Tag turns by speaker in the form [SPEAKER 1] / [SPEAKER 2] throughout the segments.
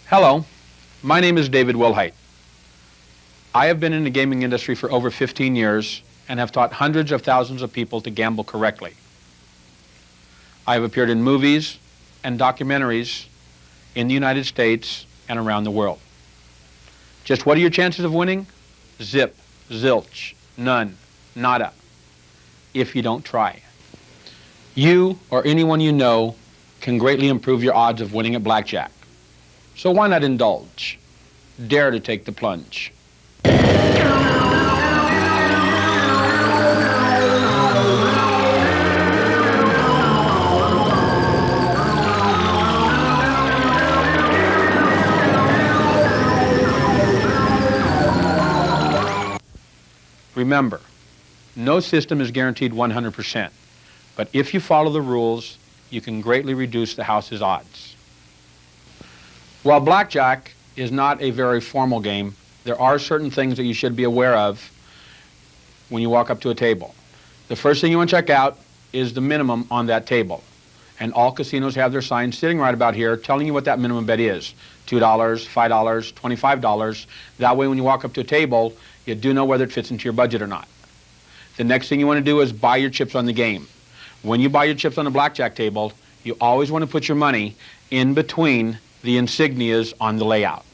[SPEAKER 1] Hello, my name is David Wilhite. I have been in the gaming industry for over 15 years and have taught hundreds of thousands of people to gamble correctly. I have appeared in movies and documentaries in the United States and around the world. Just what are your chances of winning? Zip, zilch, none, nada, if you don't try. You or anyone you know can greatly improve your odds of winning at blackjack. So why not indulge? Dare to take the plunge. Remember, no system is guaranteed 100%, but if you follow the rules, you can greatly reduce the house's odds. While blackjack is not a very formal game, there are certain things that you should be aware of when you walk up to a table. The first thing you want to check out is the minimum on that table. And all casinos have their signs sitting right about here telling you what that minimum bet is. $2, $5, $25. That way when you walk up to a table, you do know whether it fits into your budget or not. The next thing you want to do is buy your chips on the game. When you buy your chips on a blackjack table, you always want to put your money in between the insignias on the layout.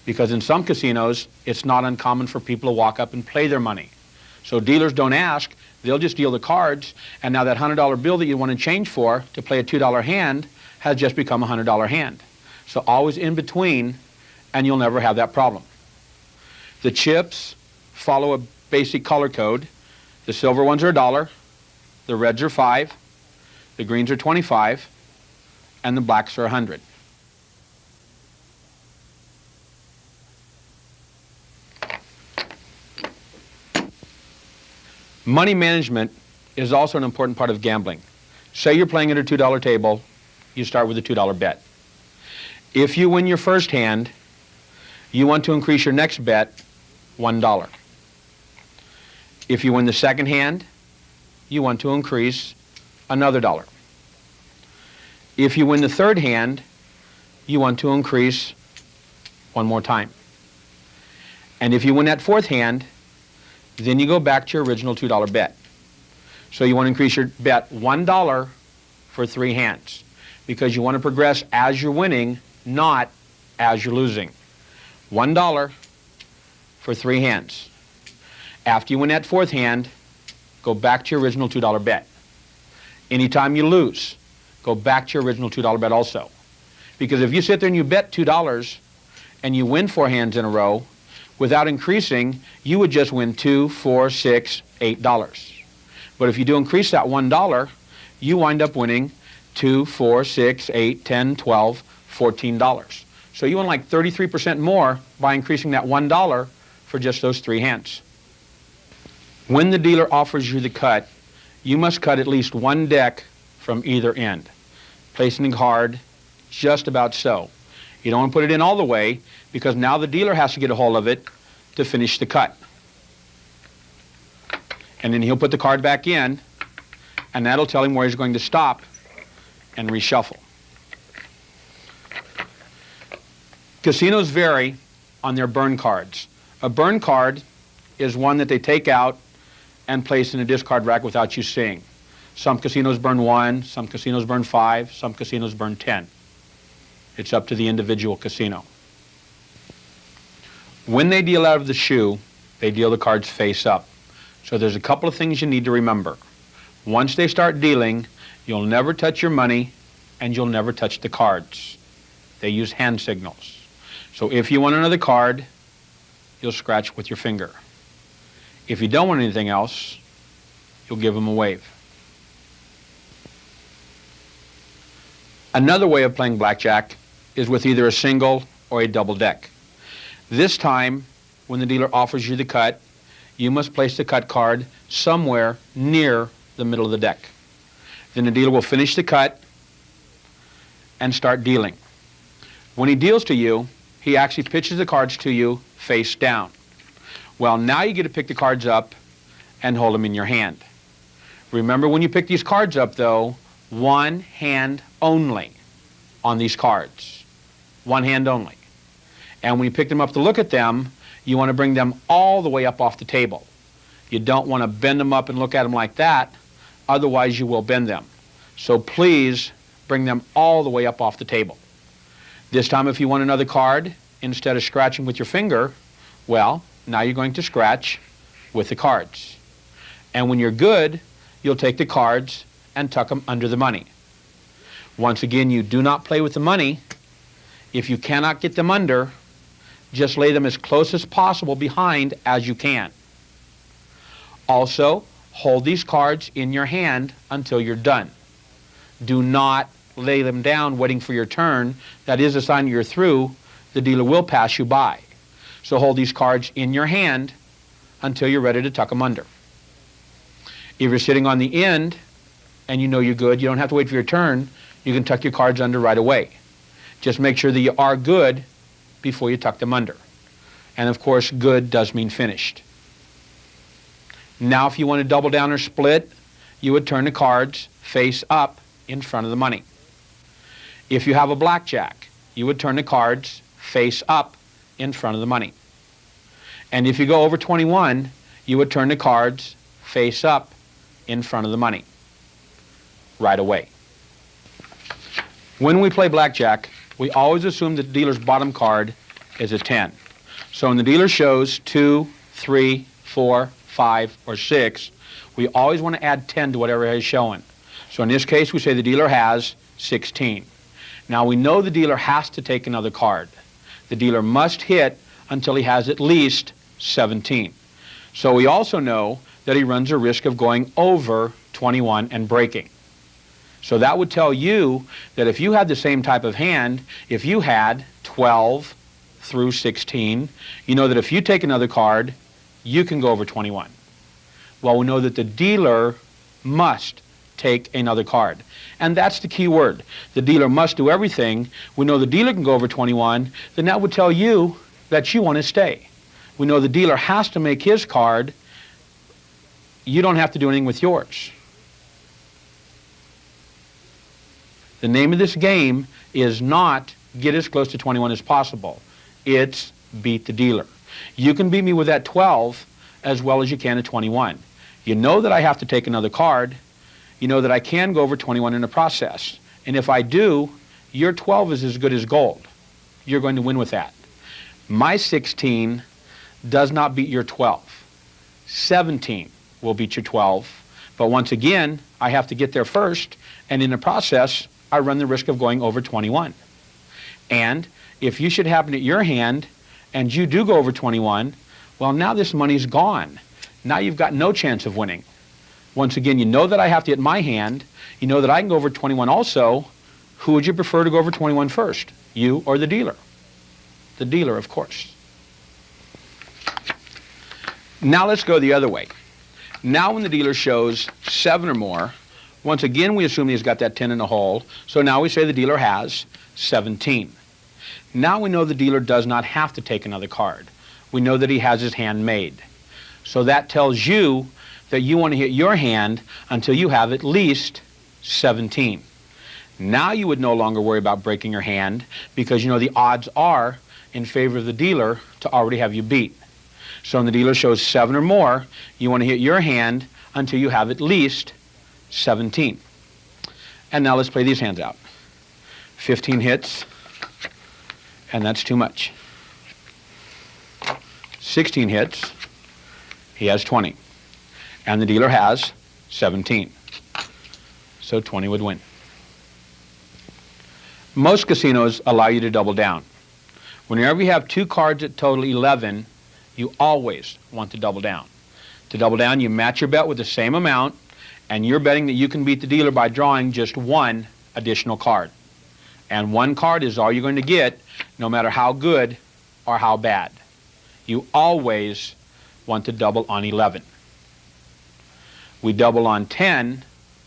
[SPEAKER 1] Because in some casinos, it's not uncommon for people to walk up and play their money. So dealers don't ask, they'll just deal the cards, and now that $100 bill that you want to change for to play a $2 hand has just become a $100 hand. So always in between, and you'll never have that problem. The chips follow a basic color code. The silver ones are $1, the reds are $5, the greens are $25, and the blacks are $100. Money management is also an important part of gambling. Say you're playing at a $2 table, you start with a $2 bet. If you win your first hand, you want to increase your next bet $1. If you win the second hand, you want to increase another $1. If you win the third hand, you want to increase one more time. And if you win that fourth hand, then you go back to your original $2 bet. So you want to increase your bet $1 for 3 hands because you want to progress as you're winning, not as you're losing. $1 for 3 hands. After you win that fourth hand, go back to your original $2 bet. Anytime you lose, go back to your original $2 bet also. Because if you sit there and you bet $2 and you win 4 hands in a row, without increasing, you would just win $2, $4, $6, $8. But if you do increase that $1, you wind up winning $2, $4, $6, $8, $10, $12, $14. So you win like 33% more by increasing that $1 for just those 3 hands. When the dealer offers you the cut, you must cut at least 1 deck from either end, placing the card just about so. You don't want to put it in all the way because now the dealer has to get a hold of it to finish the cut. And then he'll put the card back in, and that'll tell him where he's going to stop and reshuffle. Casinos vary on their burn cards. A burn card is one that they take out and place in a discard rack without you seeing. Some casinos burn 1, some casinos burn 5, some casinos burn 10. It's up to the individual casino. When they deal out of the shoe, they deal the cards face up. So there's a couple of things you need to remember. Once they start dealing, you'll never touch your money and you'll never touch the cards. They use hand signals. So if you want another card, you'll scratch with your finger. If you don't want anything else, you'll give them a wave. Another way of playing blackjack is with either a single or a double deck. This time, when the dealer offers you the cut, you must place the cut card somewhere near the middle of the deck. Then the dealer will finish the cut and start dealing. When he deals to you, he actually pitches the cards to you face down. Well, now you get to pick the cards up and hold them in your hand. Remember, when you pick these cards up, though, one hand only on these cards. one hand only. And when you pick them up to look at them, you want to bring them all the way up off the table. You don't want to bend them up and look at them like that, otherwise you will bend them. So please bring them all the way up off the table. This time if you want another card, instead of scratching with your finger, well, now you're going to scratch with the cards. And when you're good, you'll take the cards and tuck them under the money. Once again, you do not play with the money. If you cannot get them under, just lay them as close as possible behind as you can. Also, hold these cards in your hand until you're done. Do not lay them down waiting for your turn. That is a sign you're through. The dealer will pass you by. So hold these cards in your hand until you're ready to tuck them under. If you're sitting on the end and you know you're good, you don't have to wait for your turn, you can tuck your cards under right away. Just make sure that you are good before you tuck them under. And of course, good does mean finished. Now if you want to double down or split, you would turn the cards face up in front of the money. If you have a blackjack, you would turn the cards face up in front of the money. And if you go over 21, you would turn the cards face up in front of the money right away. When we play blackjack, we always assume that the dealer's bottom card is a 10. So when the dealer shows 2, 3, 4, 5, or 6, we always want to add 10 to whatever he's showing. So in this case, we say the dealer has 16. Now we know the dealer has to take another card. The dealer must hit until he has at least 17. So we also know that he runs a risk of going over 21 and breaking. So that would tell you that if you had the same type of hand, if you had 12 through 16, you know that if you take another card, you can go over 21. Well, we know that the dealer must take another card. And that's the key word. The dealer must do everything. We know the dealer can go over 21, then that would tell you that you want to stay. We know the dealer has to make his card. You don't have to do anything with yours. The name of this game is not get as close to 21 as possible. It's beat the dealer. You can beat me with that 12 as well as you can at 21. You know that I have to take another card. You know that I can go over 21 in the process. And if I do, your 12 is as good as gold. You're going to win with that. My 16 does not beat your 12. 17 will beat your 12. But once again, I have to get there first, and in the process, I run the risk of going over 21. And if you should happen at your hand and you do go over 21, well, now this money's gone. Now you've got no chance of winning. Once again, you know that I have to hit my hand. You know that I can go over 21 also. Who would you prefer to go over 21 first? You or the dealer? The dealer, of course. Now let's go the other way. Now when the dealer shows 7 or more, once again we assume he's got that 10 in the hole, so now we say the dealer has 17. Now we know the dealer does not have to take another card. We know that he has his hand made. So that tells you that you want to hit your hand until you have at least 17. Now you would no longer worry about breaking your hand because you know the odds are in favor of the dealer to already have you beat. So when the dealer shows 7 or more, you want to hit your hand until you have at least 17. And now let's play these hands out. 15 hits, and that's too much. 16 hits, he has 20. And the dealer has 17. So 20 would win. Most casinos allow you to double down. Whenever you have 2 cards that total 11, you always want to double down. To double down, you match your bet with the same amount, and you're betting that you can beat the dealer by drawing just 1 additional card. And 1 card is all you're going to get, no matter how good or how bad. You always want to double on 11. We double on 10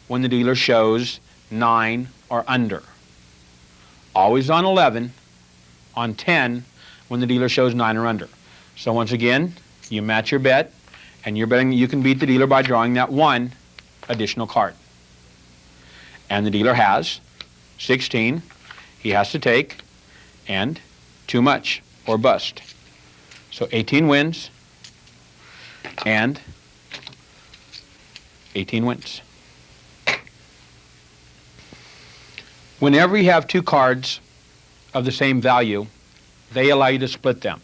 [SPEAKER 1] when the dealer shows 9 or under. Always on 11, on 10 when the dealer shows 9 or under. So once again, you match your bet, and you're betting that you can beat the dealer by drawing that 1 additional card. And the dealer has 16. He has to take, and too much or bust. So 18 wins and 18 wins. Whenever you have two cards of the same value, they allow you to split them.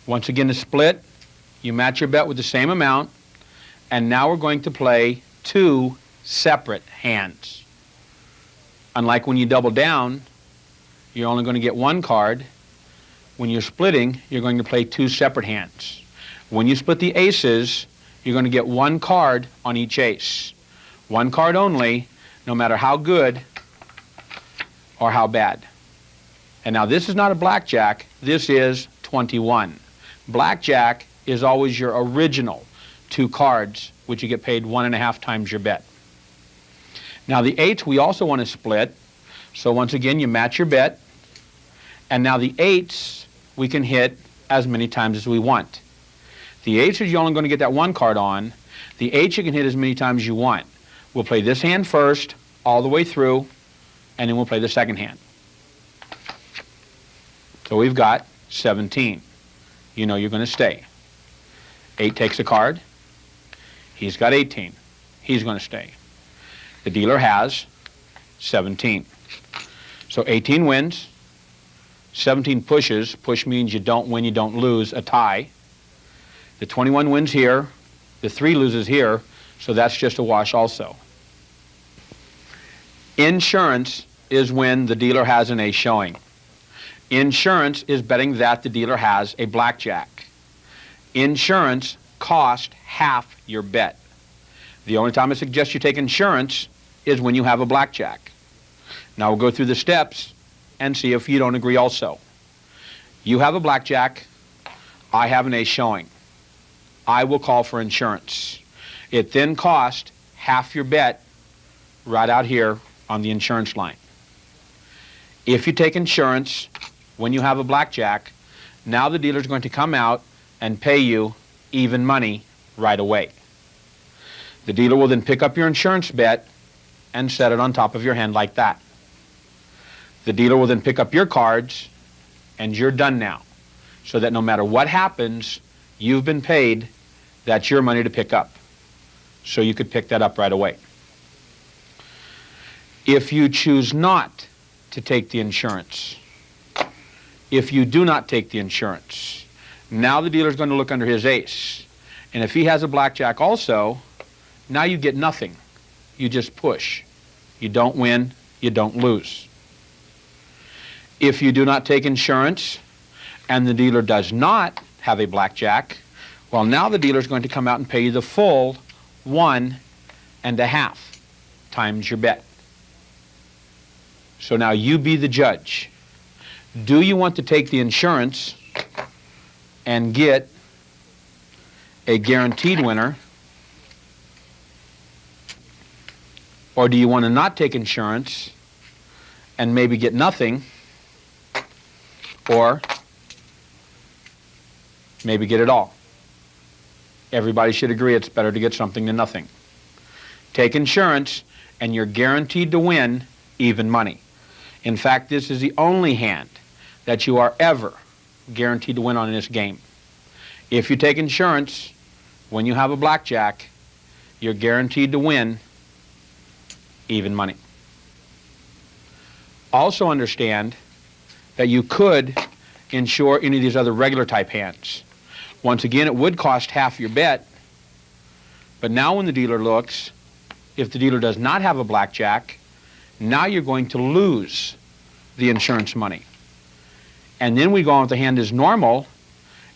[SPEAKER 1] Once again, to split, you match your bet with the same amount, and now we're going to play two separate hands. Unlike when you double down, you're only going to get one card. When you're splitting, you're going to play two separate hands. When you split the aces, you're going to get one card on each ace. One card only, no matter how good or how bad. And now this is not a blackjack, this is 21. Blackjack is always your original two cards, which you get paid 1.5 times your bet. Now the eights we also want to split, so once again you match your bet, and now the eights we can hit as many times as we want. The eights is you're only going to get that one card on. The eights you can hit as many times as you want. We'll play this hand first, all the way through, and then we'll play the second hand. So we've got 17. You know you're going to stay. 8 takes a card. He's got 18. He's going to stay. The dealer has 17. So 18 wins. 17 pushes. Push means you don't win, you don't lose, a tie. The 21 wins here. The 3 loses here. So that's just a wash also. Insurance is when the dealer has an ace showing. Insurance is betting that the dealer has a blackjack. Insurance costs half your bet. The only time I suggest you take insurance is when you have a blackjack. Now we'll go through the steps and see if you don't agree also. You have a blackjack, I have an ace showing. I will call for insurance. It then costs half your bet right out here on the insurance line. If you take insurance when you have a blackjack, now the dealer's going to come out and pay you even money right away. The dealer will then pick up your insurance bet and set it on top of your hand like that. The dealer will then pick up your cards and you're done now. So that no matter what happens, you've been paid, that's your money to pick up. So you could pick that up right away. If you choose not to take the insurance, if you do not take the insurance, now the dealer's going to look under his ace. And if he has a blackjack also, now you get nothing. You just push. You don't win, you don't lose. If you do not take insurance and the dealer does not have a blackjack, well, now the dealer's going to come out and pay you the full 1.5 times your bet. So now you be the judge. Do you want to take the insurance and get a guaranteed winner? Or do you want to not take insurance and maybe get nothing? Or maybe get it all? Everybody should agree it's better to get something than nothing. Take insurance and you're guaranteed to win even money. In fact, this is the only hand that you are ever guaranteed to win on in this game. If you take insurance, when you have a blackjack, you're guaranteed to win even money. Also understand that you could insure any of these other regular type hands. Once again, it would cost half your bet, but now when the dealer looks, if the dealer does not have a blackjack, now you're going to lose the insurance money. And then we go on with the hand as normal,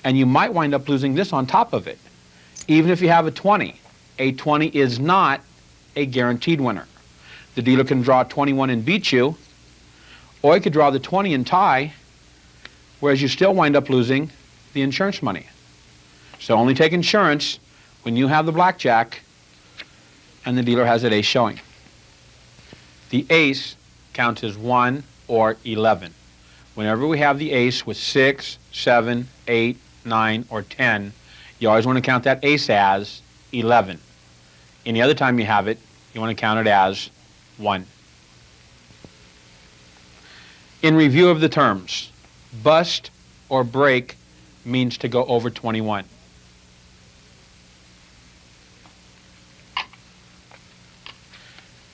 [SPEAKER 1] and you might wind up losing this on top of it. Even if you have a 20. A 20 is not a guaranteed winner. The dealer can draw 21 and beat you, or he could draw the 20 and tie, whereas you still wind up losing the insurance money. So only take insurance when you have the blackjack and the dealer has an ace showing. The ace counts as 1 or 11. Whenever we have the ace with 6, 7, 8, 9, or 10, you always want to count that ace as 11. Any other time you have it, you want to count it as 1. In review of the terms, bust or break means to go over 21.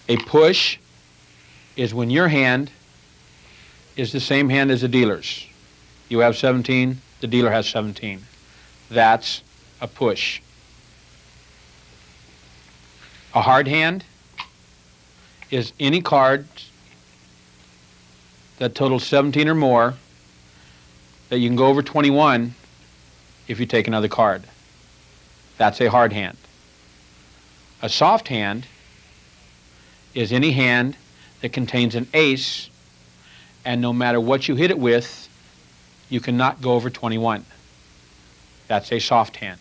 [SPEAKER 1] A push is when your hand is the same hand as the dealer's. You have 17, the dealer has 17. That's a push. A hard hand is any card that totals 17 or more that you can go over 21 if you take another card. That's a hard hand. A soft hand is any hand that contains an ace, and no matter what you hit it with, you cannot go over 21. That's a soft hand.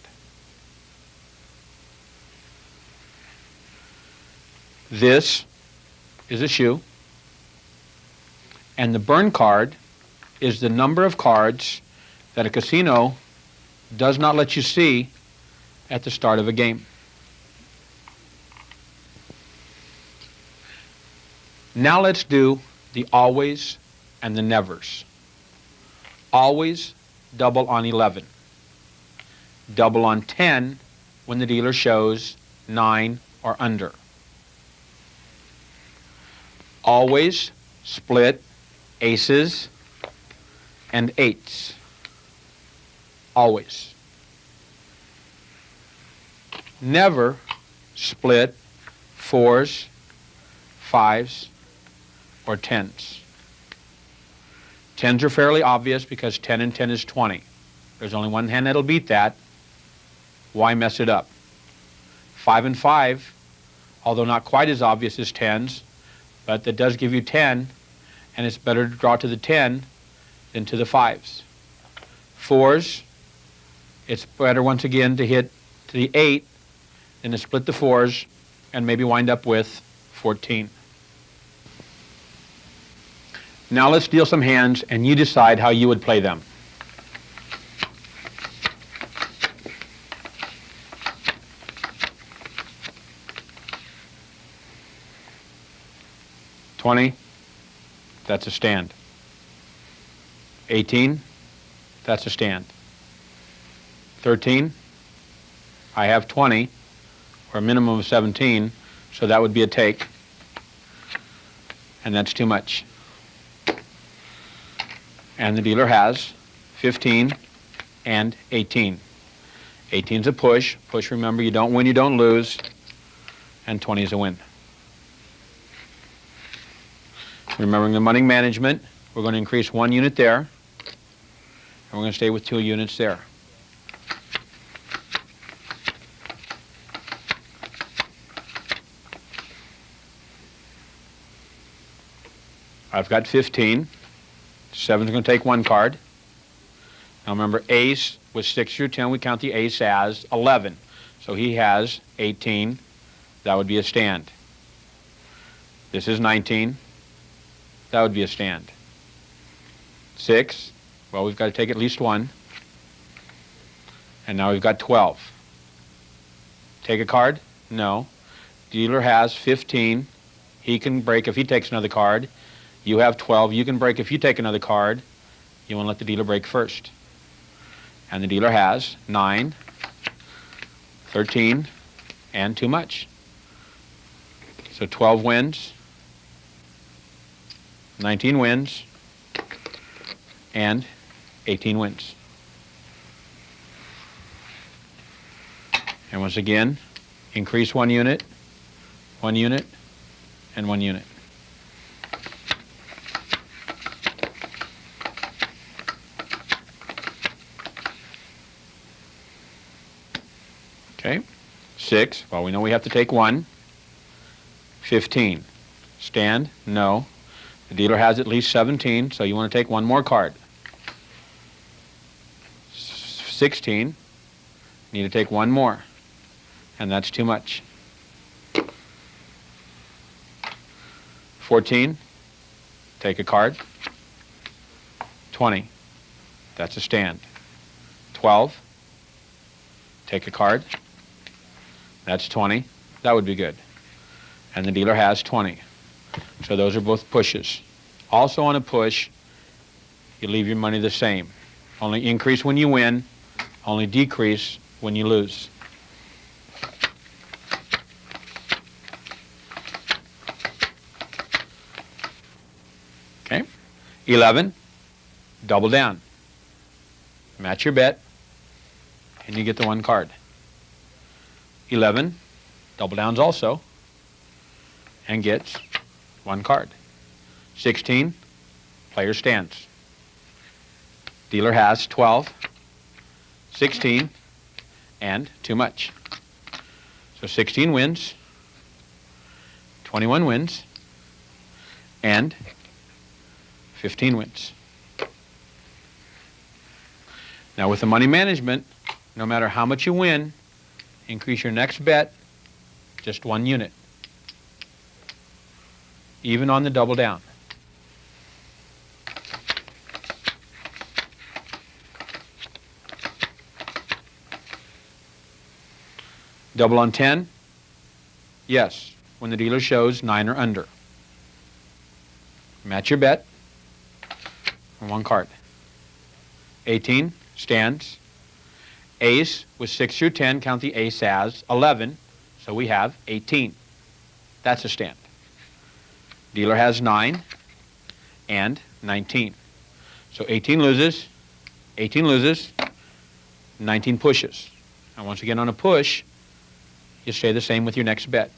[SPEAKER 1] This is a shoe, and the burn card is the number of cards that a casino does not let you see at the start of a game. Now let's do the always and the nevers. Always double on 11. Double on 10 when the dealer shows 9 or under. Always split aces and eights. Always. Never split fours, fives, or tens. Tens are fairly obvious because 10 and 10 is 20. There's only one hand that'll beat that. Why mess it up? 5 and 5, although not quite as obvious as tens, but that does give you 10, and it's better to draw to the 10 than to the fives. Fours, it's better once again to hit to the 8 than to split the fours and maybe wind up with 14. Now let's deal some hands and you decide how you would play them. $20, that's a stand. 18, that's a stand. 13, I have 20, or a minimum of 17, so that would be a take, and that's too much. And the dealer has 15 and 18. 18 is a push. Push, remember, you don't win, you don't lose, and 20 is a win. Remembering the money management, we're going to increase 1 unit there, and we're going to stay with 2 units there. I've got 15. 7's going to take 1 card. Now remember, ace with 6 through 10, we count the ace as 11. So he has 18. That would be a stand. This is 19. That would be a stand. 6, well, we've got to take at least 1. And now we've got 12. Take a card? No. Dealer has 15. He can break if he takes another card. You have 12. You can break if you take another card. You want to let the dealer break first. And the dealer has 9, 13, and too much. So 12 wins, 19 wins, and 18 wins. And once again, increase 1 unit, 1 unit, and 1 unit. Okay, 6, well, we know we have to take 1. 15, stand, no. The dealer has at least 17, so you want to take 1 more card. 16, need to take 1 more, and that's too much. 14, take a card. 20, that's a stand. 12, take a card. That's 20. That would be good. And the dealer has 20. So those are both pushes. Also on a push, You leave your money the same. Only increase when you win, only decrease when you lose. Okay? 11, double down. Match your bet, and you get the one card. 11, double downs also, and gets one card. 16, player stands. Dealer has 12, 16, and too much. So 16 wins, 21 wins, and 15 wins. Now with the money management, no matter how much you win, increase your next bet just 1 unit, even on the double down. Double on 10? Yes, when the dealer shows 9 or under. Match your bet and 1 card. 18 stands. Ace with 6 through 10, count the ace as 11, so we have 18. That's a stand. Dealer has 9 and 19. So 18 loses, 19 pushes. And once again on a push, you stay the same with your next bet.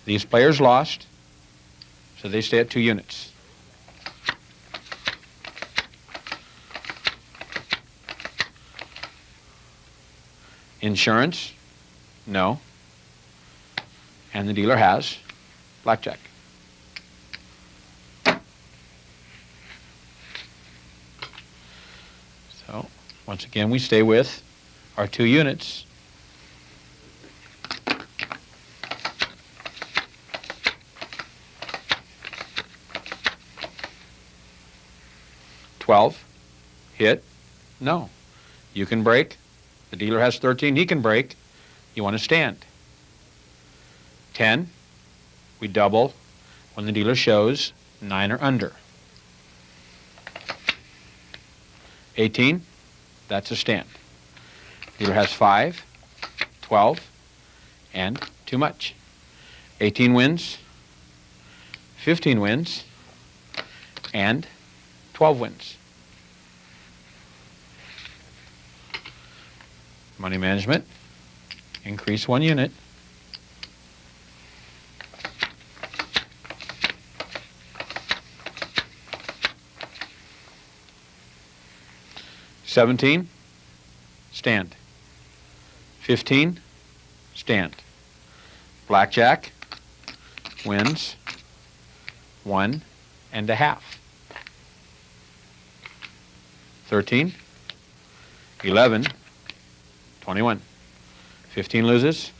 [SPEAKER 1] These players lost, so they stay at 2 units. Insurance? No. And the dealer has blackjack. So, once again, we stay with our 2 units. $12, hit, no. You can break. The dealer has 13, he can break. You want to stand. 10, we double when the dealer shows 9 or under. 18, that's a stand. Dealer has 5, 12, and too much. 18 wins, 15 wins, and 12 wins. Money management, increase 1 unit. $17, stand. 15, stand. Blackjack wins 1.5. 13, 11, 21. 15 loses,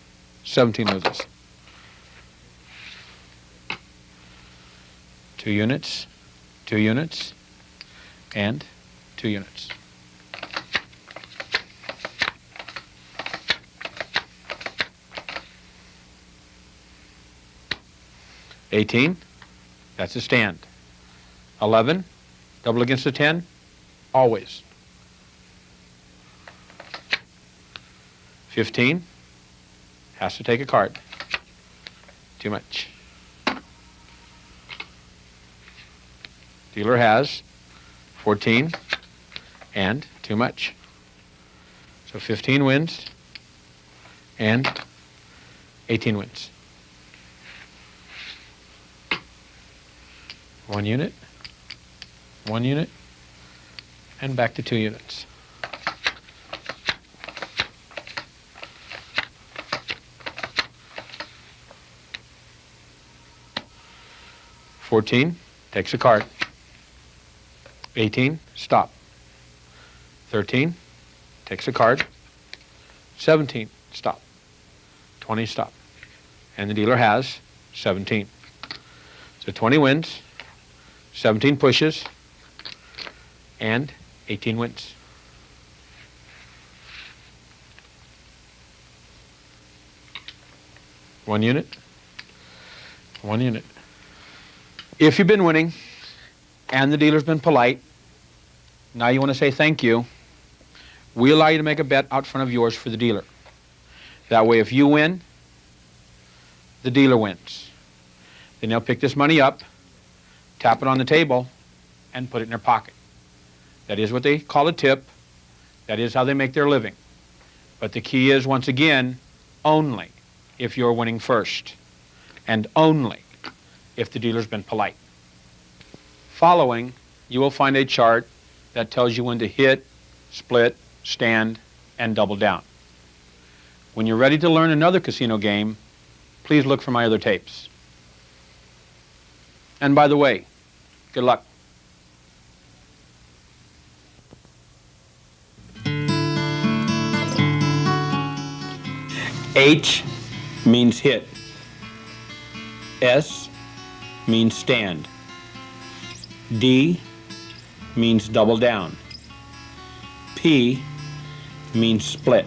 [SPEAKER 1] 17 loses. 2 units, 2 units, and 2 units. $18, that's a stand. 11, double against the 10, always. 15, has to take a card. Too much. Dealer has 14 and too much. So 15 wins and 18 wins. 1 unit, 1 unit, and back to 2 units. $14, takes a card. 18, stop. 13, takes a card. 17, stop. 20, stop. And the dealer has 17. So 20 wins, 17 pushes, and 18 wins. One unit, 1 unit. If you've been winning and the dealer's been polite, now you want to say thank you, we allow you to make a bet out front of yours for the dealer. That way, if you win, the dealer wins. Then they'll pick this money up, tap it on the table, and put it in their pocket. That is what they call a tip. That is how they make their living. But the key is, once again, only if you're winning first, and only if the dealer's been polite. Following, you will find a chart that tells you when to hit, split, stand, and double down. When you're ready to learn another casino game, please look for my other tapes. And by the way, good luck. H means hit. S means stand. D means double down. P means split.